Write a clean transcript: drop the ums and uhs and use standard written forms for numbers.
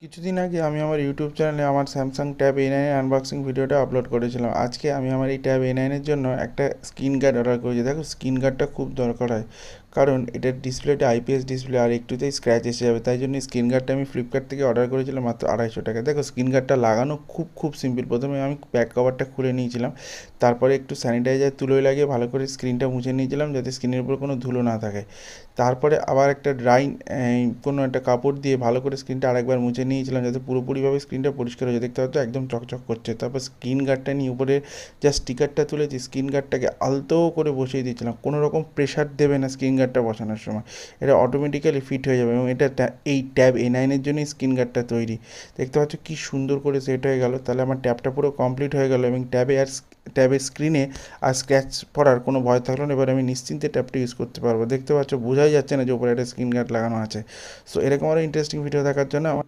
কিছুদিন আগে আমি আমার ইউটিউব চ্যানেলে আমার স্যামসাং ট্যাব A9 এর আনবক্সিং ভিডিওটা আপলোড করেছিলাম। আজকে আমি আমার এই ট্যাব A9 এর জন্য একটা স্ক্রিন গার্ড অর্ডার করেছি। দেখো স্ক্রিন গার্ডটা খুব দরকার হয়, কারণ এটার ডিসপ্লেটা IPS ডিসপ্লে, আর একটুতেই স্ক্র্যাচ এসে যাবে। তাই জন্য স্ক্রিন গার্ডটা আমি ফ্লিপকার্ট থেকে অর্ডার করেছিলাম মাত্র 250 টাকা। দেখো স্ক্রিন গার্ডটা লাগানো খুব খুব সিম্পল। প্রথমে আমি ব্যাক কভারটা খুলে নিয়েছিলাম, তারপরে একটু স্যানিটাইজার তুলোয় লাগিয়ে ভালো করে স্ক্রিনটা মুছে নিয়েছিলাম যাতে স্ক্রিনের উপর কোনো ধুলো না থাকে। তারপরে আবার একটা ড্রাই কোনো একটা কাপড় দিয়ে ভালো করে স্ক্রিনটা আরেকবার মুছে নিয়েছিলাম যাতে পুরোপুরিভাবে স্ক্রিনটা পরিষ্কার হয়ে যায়। দেখতে পাচ্ছ একদম চকচক করছে। তারপর স্ক্রিন গার্ডটা নিয়ে উপরে যা স্টিকারটা তুলেছি, স্ক্রিন গার্ডটাকে আলতো করে বসিয়ে দিয়েছিলাম। কোনো রকম প্রেশার দেবে না স্ক্রিন গার্ডটা বসানোর সময়, এটা অটোমেটিক্যালি ফিট হয়ে যাবে। এবং এটা এই ট্যাব A9 এর জন্যই স্ক্রিন গার্ডটা তৈরি। দেখতে পাচ্ছ কি সুন্দর করে সেট হয়ে গেল। তাহলে আমার ট্যাবটা পুরো কমপ্লিট হয়ে গেল, এবং ট্যাবের স্ক্রিনে আর স্ক্র্যাচ পড়ার কোনো ভয় থাকলো না। এবার আমি নিশ্চিন্তে ট্যাবটা ইউজ করতে পারবো। দেখতে পাচ্ছ বোঝাই যাচ্ছে না যে উপরে একটা স্ক্রিন গার্ড লাগানো আছে। সো এরকম আরও ইন্টারেস্টিং ভিডিও দেখার জন্য আমার